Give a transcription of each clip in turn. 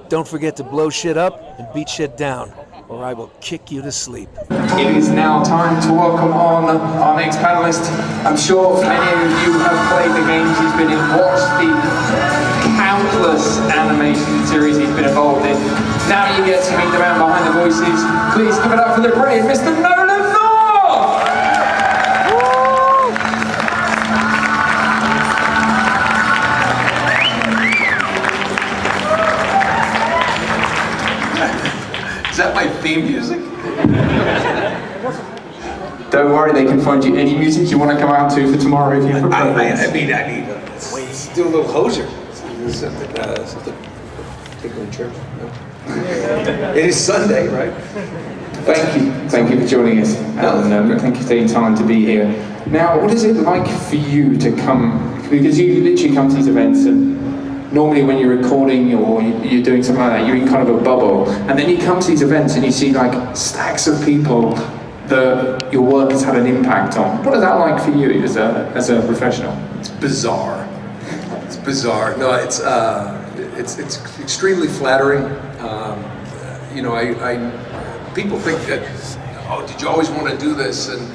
Don't forget to blow shit up and beat shit down, or I will kick you to sleep. It is now time to welcome on our next panelist. I'm sure many of you have played the games he's been in, watched the countless animation series he's been involved in. Now you get to meet the man behind the voices. Please give it up for the brave Mr. Nolan North! Is that my theme music? Don't worry, they can find you any music you want to come out to for tomorrow if you prefer. I mean, let's do a little Hozier. Something particular in church. No? It is Sunday, right? Thank you for joining us. And thank you for taking time to be here. Now, what is it like for you to come, because you literally come to these events and normally when you're recording or you're doing something like that, you're in kind of a bubble, and then you come to these events and you see like stacks of people that your work has had an impact on. What is that like for you as a professional? It's bizarre. It's bizarre. No, it's extremely flattering. You know, people think that, oh, did you always want to do this? And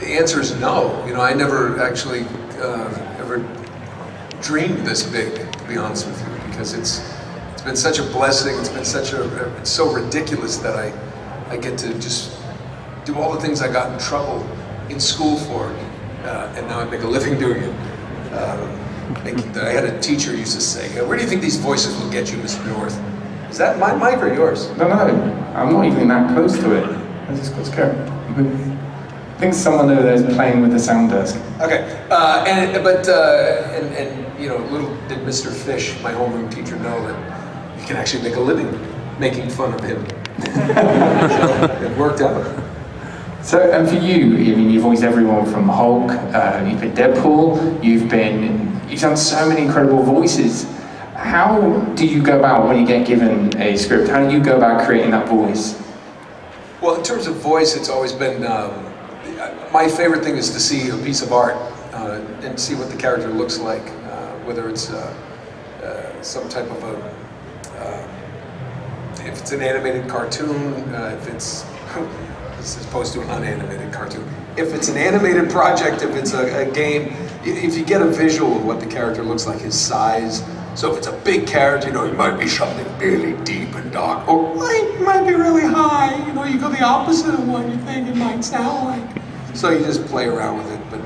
the answer is no. You know, I never actually ever dreamed this big, to be honest with you, because it's been such a blessing. It's been it's so ridiculous that I get to just do all the things I got in trouble in school for, and now I make a living doing it. I had a teacher who used to say, "Where do you think these voices will get you, Mr. North?" Is that my mic or yours? No, I'm not even that close to it. I just got scared. I think someone over there is playing with the sound desk. Okay, and you know, little did Mr. Fish, my homeroom teacher, know that you can actually make a living making fun of him. So it worked out. So, and for you, I mean, you've voiced everyone from Hulk, you've been Deadpool, you've done so many incredible voices. How do you go about when you get given a script? How do you go about creating that voice? Well, in terms of voice, it's always been, my favorite thing is to see a piece of art and see what the character looks like, whether it's some type of if it's an animated cartoon, if it's, as opposed to an unanimated cartoon. If it's an animated project, if it's a game, if you get a visual of what the character looks like, his size. So if it's a big character, you know, it might be something really deep and dark, or it might be really high, you know, you go the opposite of what you think it might sound like. So you just play around with it, but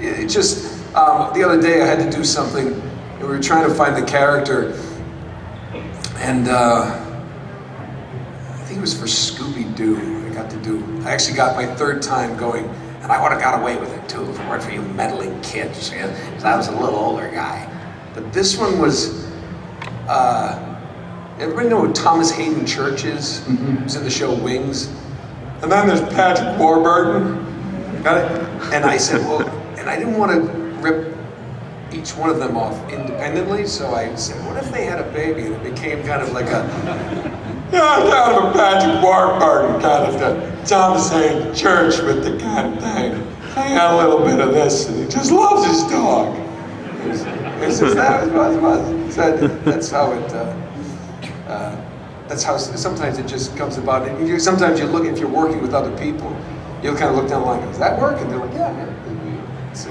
it just, the other day I had to do something, and we were trying to find the character, and I think it was for Scooby-Doo. I actually got my third time going, and I would have got away with it too if it weren't for you meddling kids, because I was a little older guy. But this one was, everybody know who Thomas Hayden Church is? Mm-hmm. Who's in the show Wings? And then there's Patrick Warburton, got it? And I said, well, and I didn't want to rip each one of them off independently, so I said, what if they had a baby and it became kind of like a, kind of a Patrick Warburton kind of the Thomas Hayden Church with the kind of thing. I got a little bit of this, and he just loves his dog. That's how sometimes it just comes about. And sometimes you look, if you're working with other people, you'll kind of look down the line, does that work? And they're like, yeah. So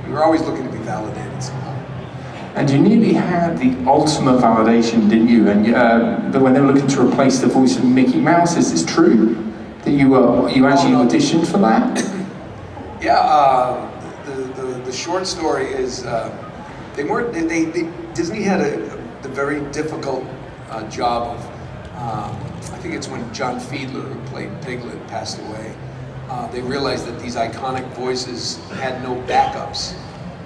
you're always looking to be validated somehow. And you nearly had the ultimate validation, didn't you? And when they were looking to replace the voice of Mickey Mouse, is this true? That you actually auditioned for that? Yeah, the short story is Disney had the very difficult job of, I think it's when John Fiedler, who played Piglet, passed away. They realized that these iconic voices had no backups,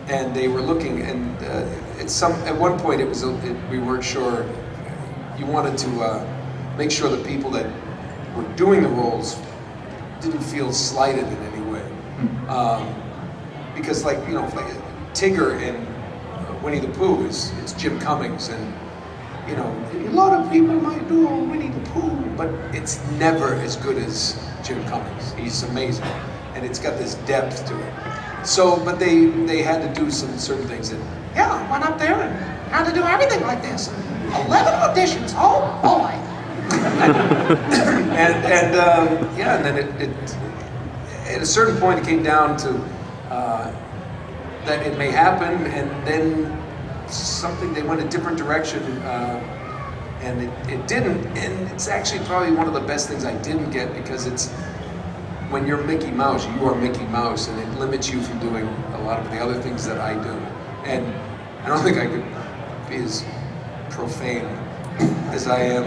and they were looking. And at one point, we weren't sure. You wanted to make sure the people that were doing the roles didn't feel slighted in any way, because like Tigger and Winnie the Pooh it's Jim Cummings, and a lot of people might do Winnie the Pooh, but it's never as good as Jim Cummings. He's amazing, and it's got this depth to it. So, but they had to do some certain things, and went up there and had to do everything like this. 11 auditions, oh boy. And then it at a certain point it came down to that it may happen, and then they went a different direction, and it didn't, and it's actually probably one of the best things I didn't get, because it's, when you're Mickey Mouse, you are Mickey Mouse, and it limits you from doing a lot of the other things that I do. And I don't think I could be as profane as I am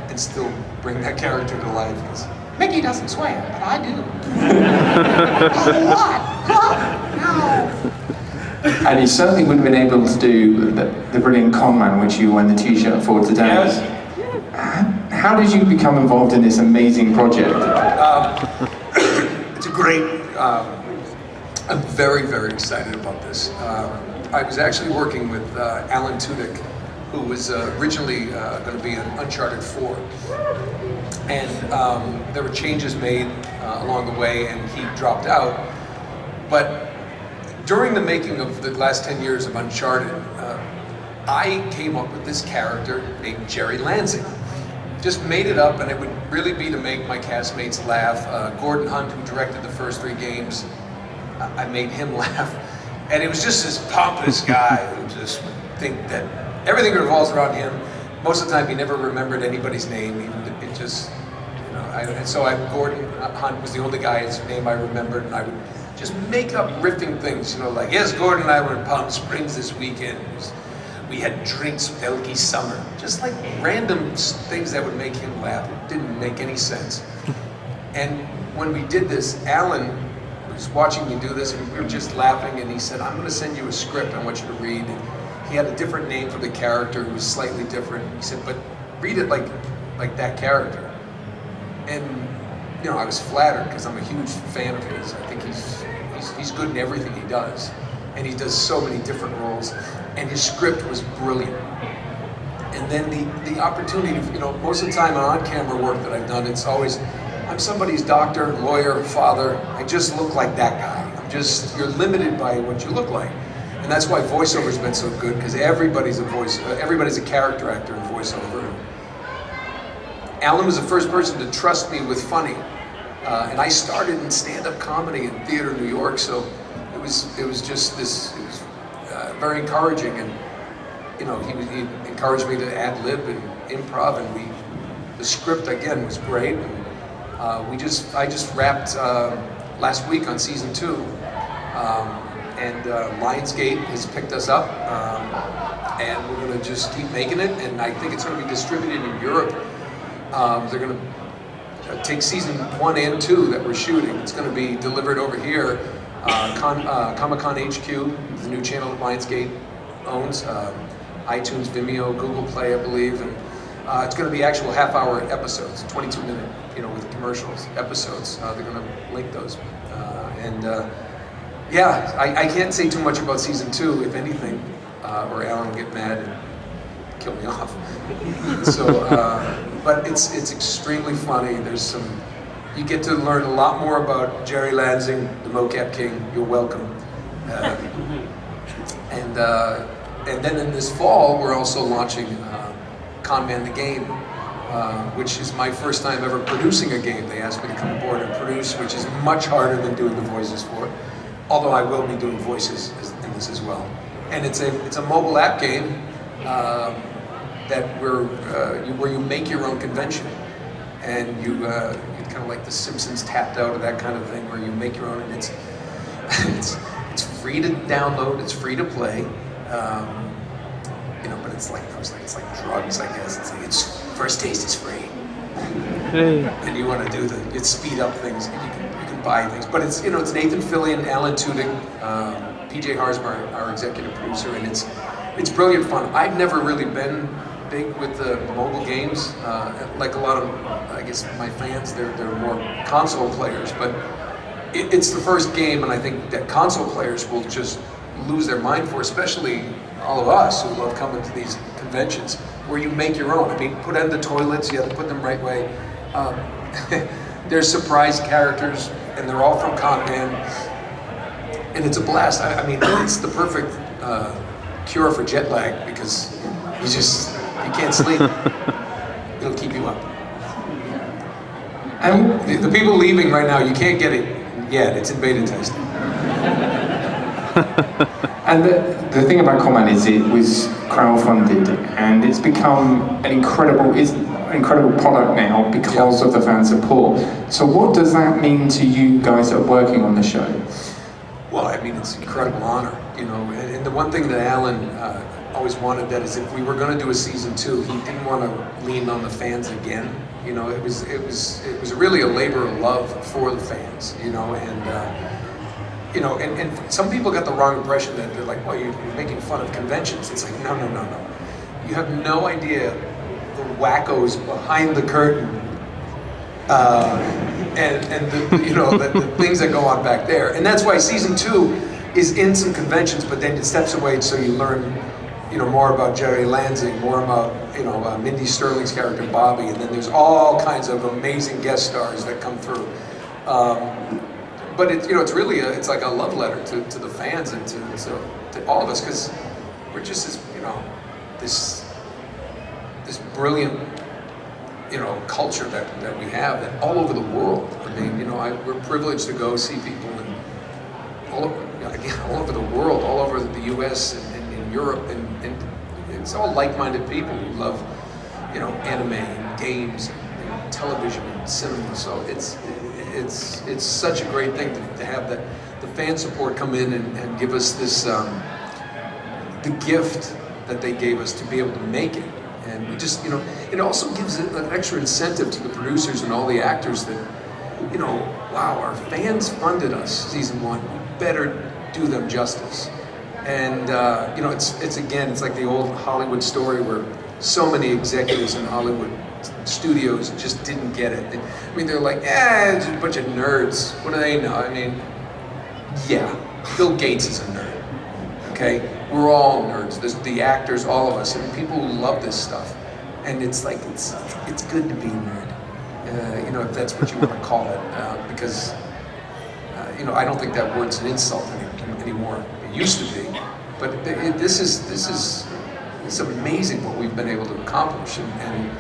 and still bring that character to life, because Mickey doesn't swear, but I do. What? No. And you certainly wouldn't have been able to do the brilliant con man which you won the t-shirt for today. Yes. How did you become involved in this amazing project? It's a great, I'm very, very excited about this. I was actually working with Alan Tudyk, who was originally going to be in Uncharted 4. And there were changes made along the way, and he dropped out. But during the making of the last 10 years of Uncharted, I came up with this character named Jerry Lansing. Just made it up, and it would really be to make my castmates laugh. Gordon Hunt, who directed the first 3 games, I made him laugh. And it was just this pompous guy who just would think that everything revolves around him. Most of the time, he never remembered anybody's name. It just, you know, Gordon Hunt was the only guy's name I remembered, and I would just make up riffing things, you know, like, yes, Gordon and I were in Palm Springs this weekend. We had drinks with Elkie Summer. Just like random things that would make him laugh. It didn't make any sense. And when we did this, Alan was watching me do this, and we were just laughing, and he said, I'm going to send you a script I want you to read. And he had a different name for the character who was slightly different. He said, but read it like that character. And you know, I was flattered, because I'm a huge fan of his. I think he's good in everything he does. And he does so many different roles. And his script was brilliant. And then the opportunity, you know, most of the time on-camera work that I've done, it's always, I'm somebody's doctor, lawyer, father. I just look like that guy. You're limited by what you look like. And that's why voiceover's been so good, because everybody's a character actor in voiceover. Alan was the first person to trust me with funny. And I started in stand-up comedy in theater in New York, so it was just this, it was very encouraging, and you know, he encouraged me to ad-lib and improv, and the script again was great, and I just wrapped last week on season 2, and Lionsgate has picked us up, and we're going to just keep making it, and I think it's going to be distributed in Europe. They're going to take season 1 and 2 that we're shooting. It's going to be delivered over here, Comic Con HQ, the new channel that Lionsgate owns, iTunes, Vimeo, Google Play, I believe, and it's going to be actual half-hour episodes, 22-minute, you know, with commercials episodes. They're going to link those, yeah, I can't say too much about season 2, if anything, or Alan will get mad and kill me off. So, but it's extremely funny. You get to learn a lot more about Jerry Lansing, the mocap king. You're welcome. And then in this fall, we're also launching Con Man the Game, which is my first time ever producing a game. They asked me to come aboard and produce, which is much harder than doing the voices for it. Although I will be doing voices in this as well. And it's a mobile app game where you make your own convention, and you kind of like The Simpsons tapped out of that kind of thing, where you make your own, and it's free to download, it's free to play, you know. But it's like drugs, I guess. It's first taste is free, and you want to do it's speed up things, and you can buy things. But it's Nathan Fillion, Alan Tudyk, PJ Harsmer, our executive producer, and it's brilliant fun. I've never really been big with the mobile games, like a lot of, I guess, my fans, they're more console players, but it's the first game, and I think that console players will just lose their mind for, especially all of us who love coming to these conventions, where you make your own. I mean, put in the toilets, you have to put them right way. There's surprise characters, and they're all from Con Man, and it's a blast. I mean, it's the perfect cure for jet lag, because You can't sleep. It'll keep you up. And The people leaving right now, you can't get it yet. It's in beta testing. And the thing about Cameraman is it was crowdfunded, and it's become an incredible product now because of the fan support. So what does that mean to you guys that are working on the show? Well, I mean, it's an incredible honor, you know. And the one thing that Alan always wanted, that is, if we were going to do a season 2, he didn't want to lean on the fans again. You know, it was really a labor of love for the fans, you know, and. You know, and some people got the wrong impression that they're like, well, you're making fun of conventions. It's like, no. You have no idea the wackos behind the curtain, and the, you know, the things that go on back there. And that's why season 2 is in some conventions, but then it steps away so you learn, you know, more about Jerry Lansing, more about, you know, Mindy Sterling's character Bobby, and then there's all kinds of amazing guest stars that come through. But it's, you know, it's really it's like a love letter to the fans and to all of us, because we're just this, you know, this brilliant, you know, culture that we have that all over the world. I mean, you know, we're privileged to go see people in all over the world, all over the U.S. and in Europe, and it's all like-minded people who love, you know, anime and games and television and cinema. So it's such a great thing to have the fan support come in and give us this the gift that they gave us to be able to make it. And we just, you know, it also gives it an extra incentive to the producers and all the actors that, you know, wow, our fans funded us season 1. We better do them justice. And you know, it's like the old Hollywood story where so many executives in Hollywood studios just didn't get it. I mean, they're like, it's just a bunch of nerds. What do they know? I mean, yeah, Bill Gates is a nerd, okay? We're all nerds. There's the actors, all of us, and people who love this stuff. And it's like, it's good to be a nerd, you know, if that's what you want to call it, because, you know, I don't think that word's an insult anymore. It used to be, but this is amazing what we've been able to accomplish, and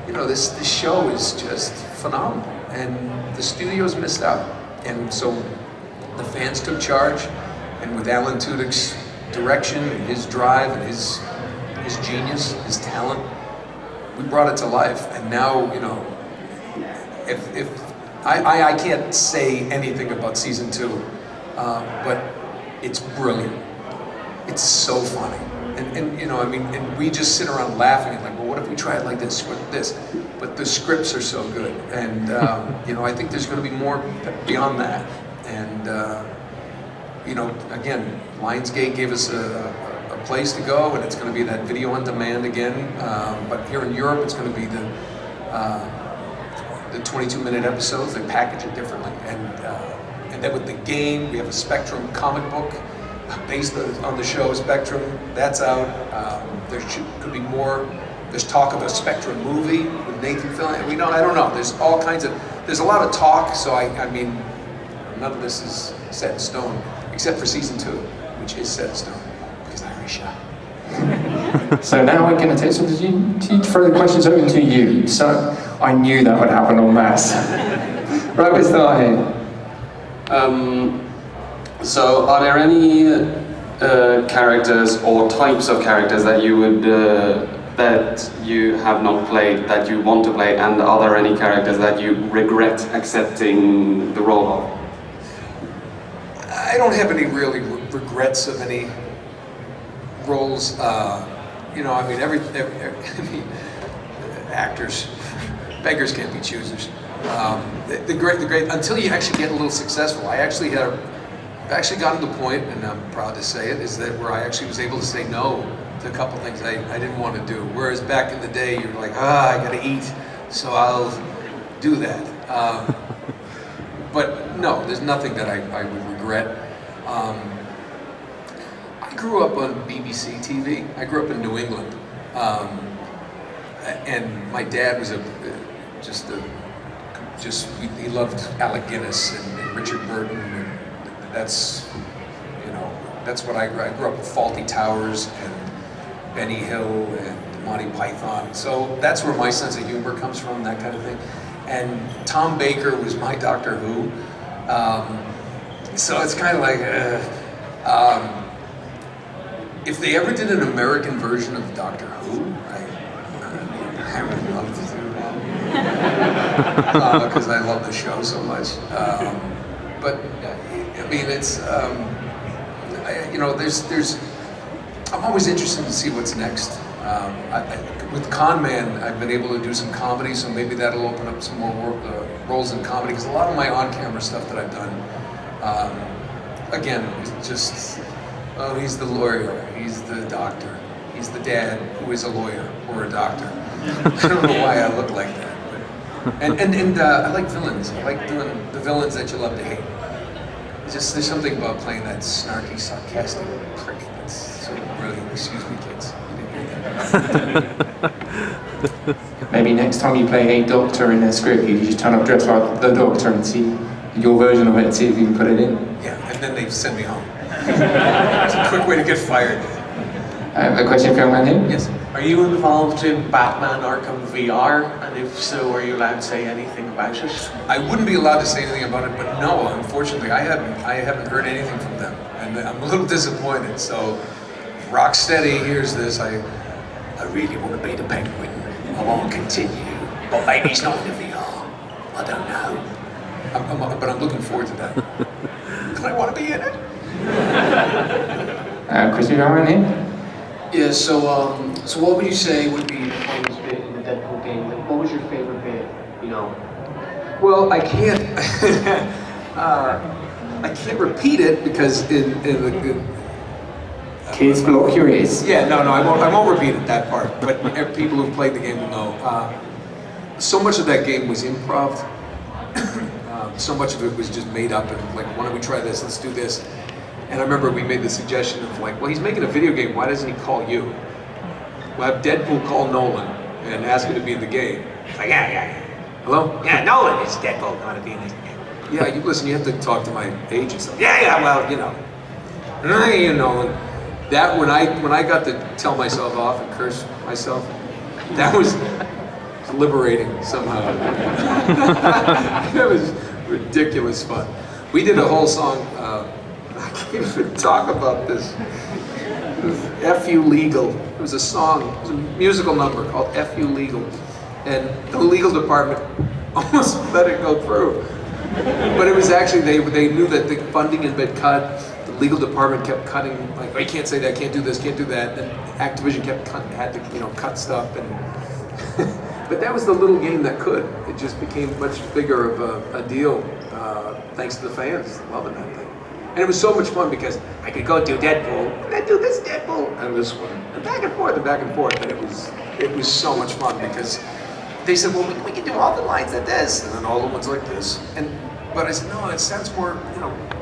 you know, this show is just phenomenal, and the studios missed out, and so the fans took charge, and with Alan Tudyk's direction and his drive and his genius, his talent, we brought it to life. And now, you know, if I can't say anything about season 2, but it's brilliant. It's so funny. And you know, I mean, and we just sit around laughing and like, well, what if we try it like this with this? But the scripts are so good, and you know, I think there's going to be more beyond that. And you know, again, Lionsgate gave us a place to go, and it's going to be that video on demand again. But here in Europe, it's going to be the 22-minute episodes. They package it differently, and then with the game, we have a Spectrum comic book based on the show Spectrum. That's out. There could be more. There's talk of a Spectrum movie with Nathan Fillion. I don't know. There's all kinds of. There's a lot of talk. So I mean, none of this is set in stone, except for season 2, which is set in stone because I reshot. So now we're going to take. So did you throw the questions over to you? So I knew that would happen en masse. Right, we'll start here. So, are there any characters or types of characters that you would that you have not played that you want to play, and are there any characters that you regret accepting the role of? I don't have any really regrets of any roles. You know, I mean, every actors, beggars can't be choosers. The great until you actually get a little successful. I actually gotten to the point, and I'm proud to say it, is that where I actually was able to say no to a couple things I didn't want to do. Whereas back in the day, you're like, I gotta eat, so I'll do that. But no, there's nothing that I would regret. I grew up on BBC TV. I grew up in New England. And my dad was he loved Alec Guinness and Richard Burton, and that's, you know, that's what I grew up with. Fawlty Towers and Benny Hill and Monty Python. So that's where my sense of humor comes from, that kind of thing. And Tom Baker was my Doctor Who. So it's kind of like, if they ever did an American version of Doctor Who, I would love to do that. Because I love the show so much. But I mean, it's, you know, I'm always interested to see what's next. With Con Man, I've been able to do some comedy, so maybe that'll open up some more roles in comedy, because a lot of my on-camera stuff that I've done, again, is just, oh, he's the lawyer, he's the doctor, he's the dad who is a lawyer or a doctor. I don't know why I look like that. But, and I like villains. I like doing the villains that you love to hate. Just there's something about playing that snarky, sarcastic prick that's so really, excuse me, kids. Maybe next time you play a doctor in a script, you just turn up dressed like the doctor and see your version of it and see if you can put it in. Yeah, and then they send me home. It's a quick way to get fired. A question for young man here? Yes. Are you involved in Batman Arkham VR? And if so, are you allowed to say anything about it? I wouldn't be allowed to say anything about it, but no, unfortunately, I haven't heard anything from them, and I'm a little disappointed. So, Rocksteady, here's this. I really want to be the Penguin. I want to continue, but maybe it's not in the VR. I don't know. But I'm looking forward to that. Because I want to be in it. Question for young man here? Yeah, so what would you say would be the funniest bit in the Deadpool game? Like, what was your favorite bit, you know? Well, I can't repeat it because in Kids block your ears. yeah, no, I won't repeat it, that part. But people who've played the game will know. So much of that game was improv. So much of it was just made up and like, why don't we try this? Let's do this. And I remember we made the suggestion of like, well, he's making a video game. Why doesn't he call you? We'll have Deadpool call Nolan and ask him to be in the game. It's like, yeah. Hello? Yeah, Nolan is Deadpool. I want to be in this game. Yeah, you listen. You have to talk to my agent. So, yeah. Well, you know. You Nolan. That when I got to tell myself off and curse myself, that was liberating somehow. It was ridiculous fun. We did a whole song. I can't even talk about this. F You Legal. It was a song. It was a musical number called F You Legal, and the legal department almost let it go through. But it was actually they knew that the funding had been cut. The legal department kept cutting, like, oh, you can't say that, can't do this, can't do that. And Activision had to cut stuff. And but that was the little game that could. It just became much bigger of a deal thanks to the fans loving that thing. And it was so much fun because I could go do Deadpool and then do this Deadpool and this one and back and forth. And it was so much fun because they said, well, we can do all the lines like this and then all the ones like this. But I said, no, it sounds more,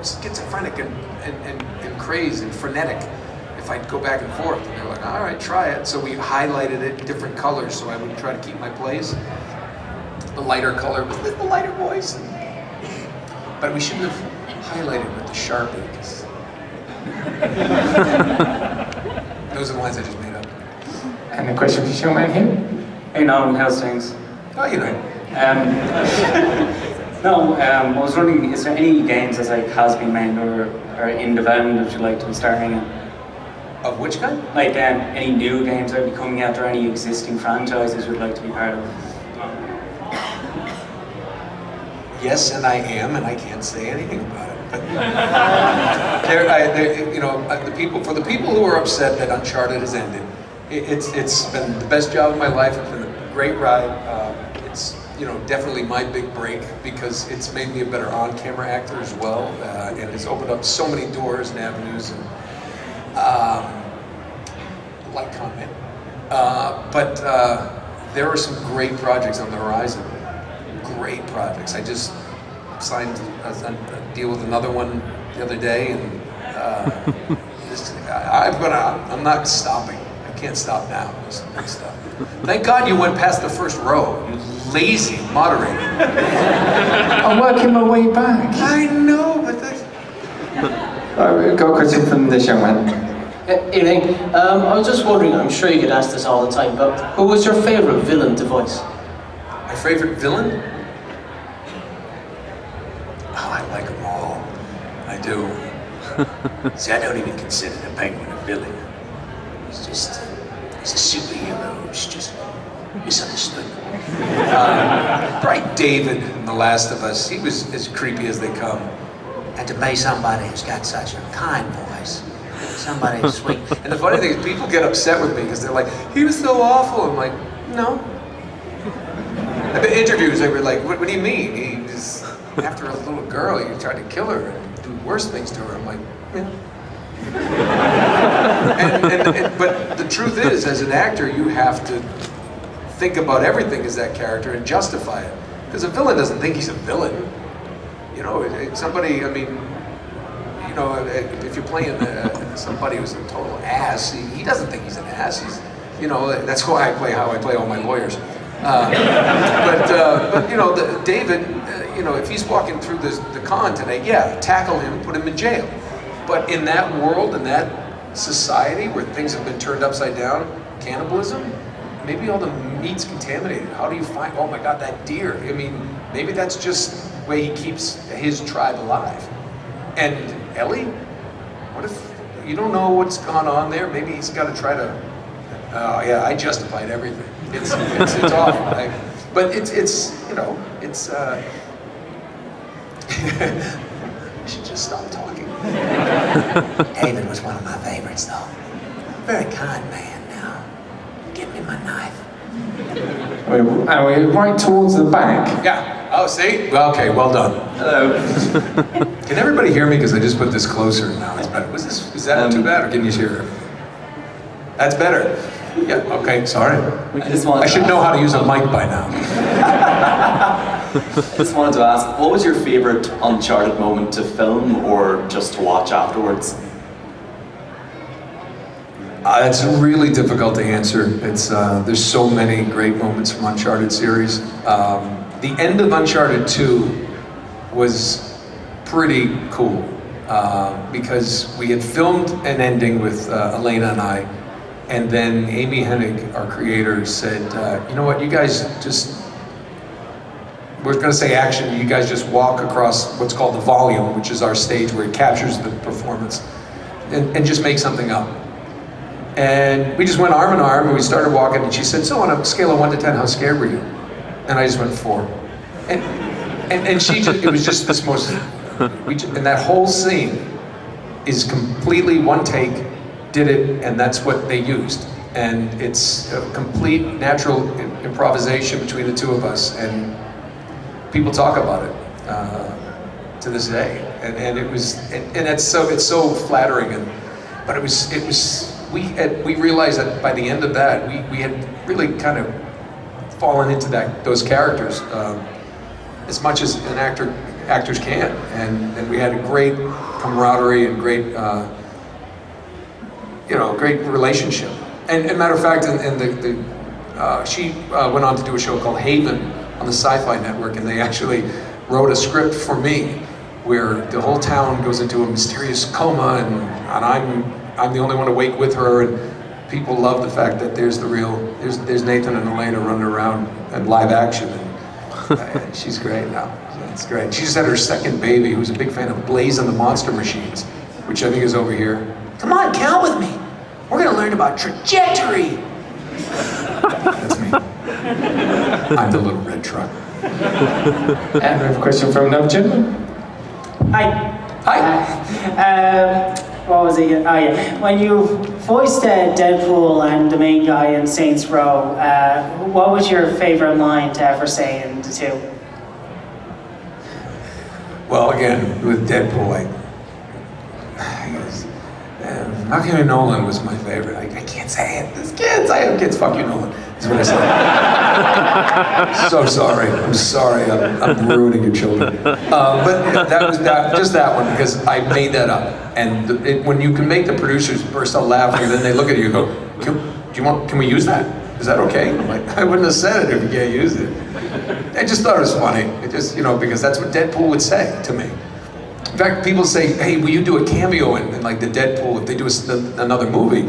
schizophrenic and crazed and frenetic if I go back and forth. And they're like, all right, try it. So we highlighted it in different colors so I would try to keep my place. The lighter color was the lighter voice. But we shouldn't have highlighted with the Sharpie. Those are the lines I just made up. And a question for Showman here? Hey, Nolan, how's things? Oh, you know. I was wondering, is there any games that like has been made or in development that you'd like to be starring in? Of which kind? Like any new games that will be coming out or any existing franchises you'd like to be part of? Yes, and I am, and I can't say anything about it. But for the people who are upset that Uncharted has ended, it's been the best job of my life. It's been a great ride. It's definitely my big break because it's made me a better on-camera actor as well, and it's opened up so many doors and avenues. And like comment, but there are some great projects on the horizon. Great projects. I just signed a deal with another one the other day, and I'm not stopping. I can't stop now. There's some big stuff. Thank God you went past the first row. You lazy moderator. I'm working my way back. I know, but that's... We've got a question from this young man. Evening. I was just wondering, I'm sure you get asked this all the time, but who was your favourite villain to voice? My favorite villain? Oh, I like them all. I do. See, I don't even consider the Penguin a villain. He's a superhero who's just misunderstood. Bright David in The Last of Us, he was as creepy as they come. And to be somebody who's got such a kind voice, somebody who's sweet. And the funny thing is, people get upset with me because they're like, he was so awful. I'm like, no. I've been interviews, they were like, what do you mean? He was, after a little girl, you tried to kill her and do worse things to her. I'm like, yeah. But the truth is, as an actor, you have to think about everything as that character and justify it. Because a villain doesn't think he's a villain. You know, somebody, I mean, you know, if you're playing somebody who's a total ass, he doesn't think he's an ass. He's, you know, that's why I play how I play all my lawyers. But you know, David, you know, if he's walking through the con today, yeah, tackle him, put him in jail. But in that world, in that society where things have been turned upside down, cannibalism, maybe all the meat's contaminated. How do you find, oh my God, that deer? I mean, maybe that's just the way he keeps his tribe alive. And Ellie, what if you don't know what's gone on there? Maybe he's got to try to, oh yeah, I justified everything. It's awful. But it's you know, it's, I should just stop talking. David was one of my favorites though. Very kind man now. Give me my knife. We're right towards the back. Yeah. Oh, see? Well, okay, well done. Hello. Can everybody hear me? Because I just put this closer now. It's better. Is that too bad, or can you hear? That's better. Yeah, okay, sorry. I should know how to use a mic by now. I just wanted to ask, what was your favourite Uncharted moment to film or just to watch afterwards? It's really difficult to answer. It's there's so many great moments from Uncharted series. The end of Uncharted 2 was pretty cool because we had filmed an ending with Elena and I, and then Amy Hennig, our creator, said, you know what, you guys just, we're going to say action, you guys just walk across what's called the volume, which is our stage where it captures the performance, and just make something up. And we just went arm in arm, and we started walking, and she said, so on a scale of 1 to 10, how scared were you? And I just went 4. And she just, it was just this most, and that whole scene is completely one take, did it, and that's what they used. And it's a complete natural improvisation between the two of us, and people talk about it to this day. And it was, and it's so flattering, but it was, we realized that by the end of that, we had really kind of fallen into those characters as much as actors can, and we had a great camaraderie and great, great relationship. And matter of fact, she went on to do a show called Haven on the Sci-Fi Network, and they actually wrote a script for me where the whole town goes into a mysterious coma, and I'm the only one awake with her, and people love the fact that there's Nathan and Elena running around in live action, and she's great now. It's great. She just had her second baby, who's a big fan of Blaze and the Monster Machines, which I think is over here. Come on, count with me. We're gonna learn about trajectory. That's me. I'm the little red truck. And we have a question from another gentleman. Hi. Hi. What was it? Oh yeah. When you voiced Deadpool and the main guy in Saints Row, what was your favorite line to ever say in the two? Well, again, with Deadpool, Marky Nolan was my favorite. I can't say it. This kids, I have kids. Fuck you, Nolan. That's what I said. So sorry. I'm sorry. I'm ruining your children. But that was just that one, because I made that up. And when you can make the producers burst out laughing, and then they look at you and go, "Can we use that? Is that okay?" I'm like, I wouldn't have said it if you can't use it. I just thought it was funny. It just, because that's what Deadpool would say to me. In fact, people say, "Hey, will you do a cameo in like the Deadpool if they do another movie?"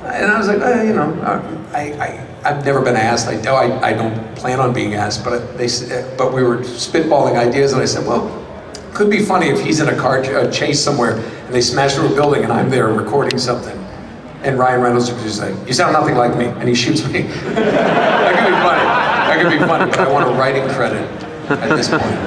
And I was like, you know, I've never been asked. I don't plan on being asked, but but we were spitballing ideas, and I said, well, could be funny if he's in a car chase somewhere and they smash through a building and I'm there recording something, and Ryan Reynolds would just say, "You sound nothing like me," and he shoots me. That could be funny. That could be funny, but I want a writing credit at this point.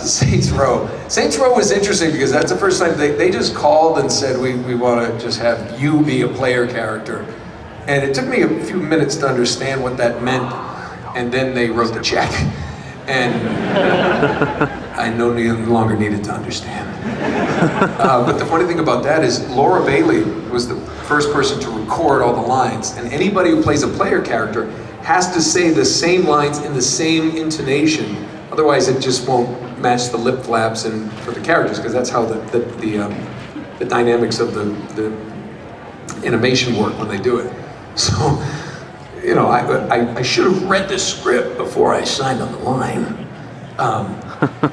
Saints Row. Saints Row was interesting because that's the first time they just called and said, we want to just have you be a player character. And it took me a few minutes to understand what that meant, and then they wrote the check. And I no longer needed to understand. But the funny thing about that is Laura Bailey was the first person to record all the lines, and anybody who plays a player character has to say the same lines in the same intonation. Otherwise, it just won't match the lip flaps and for the characters, because that's how the dynamics of the animation work when they do it. So, you know, I should have read the script before I signed on the line. I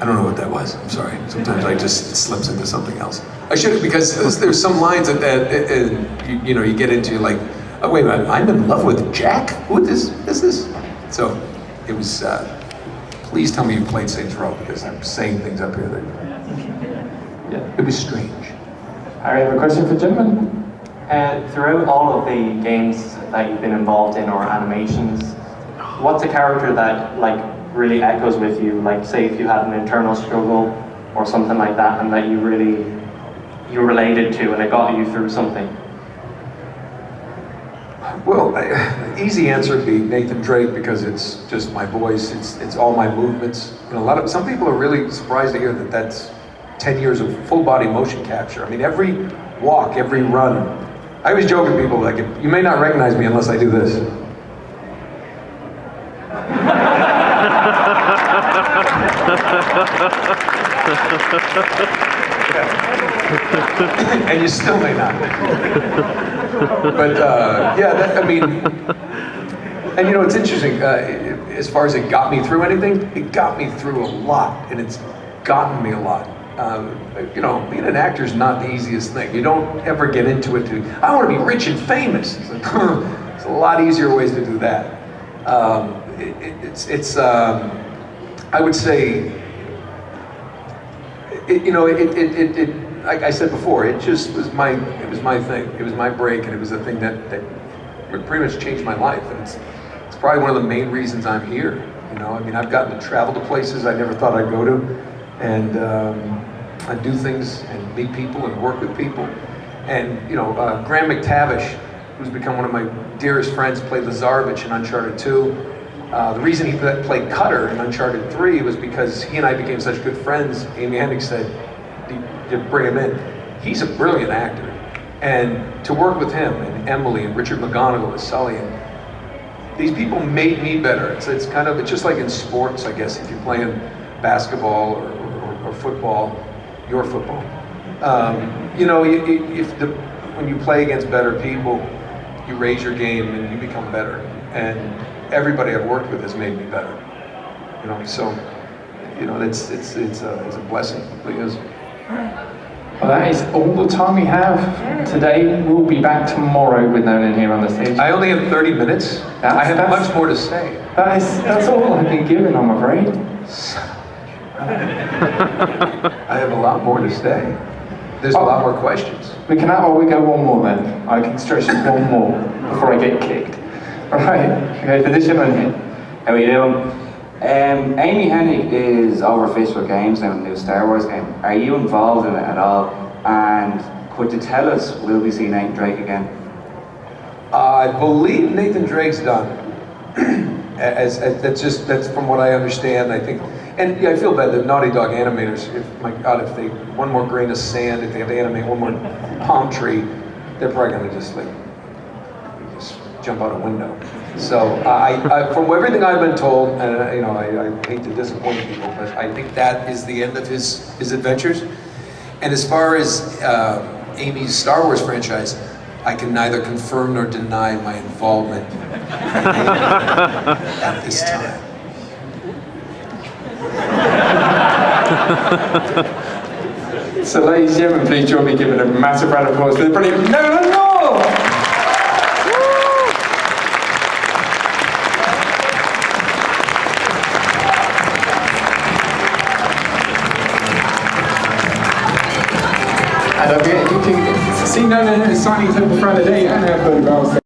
don't know what that was. I'm sorry. Sometimes it slips into something else. I should have, because there's some lines that you know, you get into like, oh wait a minute, I'm in love with Jack? Who is this? So it was. Please tell me you played Saints Row, because I'm saying things up here that, yeah, it was strange. I have a question for gentlemen. Throughout all of the games that you've been involved in, or animations, what's a character that like really echoes with you? Like, say if you had an internal struggle or something like that, and that you related to, and it got you through something. Well, the easy answer would be Nathan Drake, because it's just my voice, it's all my movements. You know, some people are really surprised to hear that that's 10 years of full body motion capture. I mean, every walk, every run. I always joke with people, like, you may not recognize me unless I do this. And you still may not. But yeah, I mean, and you know, it's interesting, as far as it got me through anything, it got me through a lot, and it's gotten me a lot. You know, being an actor is not the easiest thing. You don't ever get into it I want to be rich and famous. It's like, there's a lot easier ways to do that. I would say, you know, like I said before, it just was my thing. It was my break, and it was the thing that pretty much changed my life. And it's probably one of the main reasons I'm here. You know, I mean, I've gotten to travel to places I never thought I'd go to, and I do things and meet people and work with people. And you know, Graham McTavish, who's become one of my dearest friends, played Lazarevich in Uncharted 2. The reason he played Cutter in Uncharted 3 was because he and I became such good friends. Amy Hennig said, to bring him in. He's a brilliant actor. And to work with him, and Emily, and Richard McGonigal, and Sully, and these people made me better. It's just like in sports, I guess, if you're playing basketball or football, your football. You know, when you play against better people, you raise your game and you become better. And everybody I've worked with has made me better. You know, so, you know, it's a blessing, because. Well, that is all the time we have today. We'll be back tomorrow with Nolan here on the stage. I only have 30 minutes. I have much more to say. That's all I've been given, I'm afraid. I have a lot more to say. There's a lot more questions. We go one more then. I can stretch it one more before I get kicked. Alright, okay, for this gentleman here. How are you doing? Amy Hennig is over Fistful Games now, the new Star Wars game. Are you involved in it at all? And could you tell us, will we see Nathan Drake again? I believe Nathan Drake's done. That's from what I understand, I think. And yeah, I feel bad, the Naughty Dog animators, if they, one more grain of sand, if they have to animate one more palm tree, they're probably gonna just jump out a window. So from everything I've been told, and you know, I hate to disappoint people, but I think that is the end of his adventures. And as far as Amy's Star Wars franchise, I can neither confirm nor deny my involvement at this time. So ladies and gentlemen, please join me in giving a massive round of applause for the brilliant Nolan North! And you can see Nolan signing clip in front of the day and our photographs.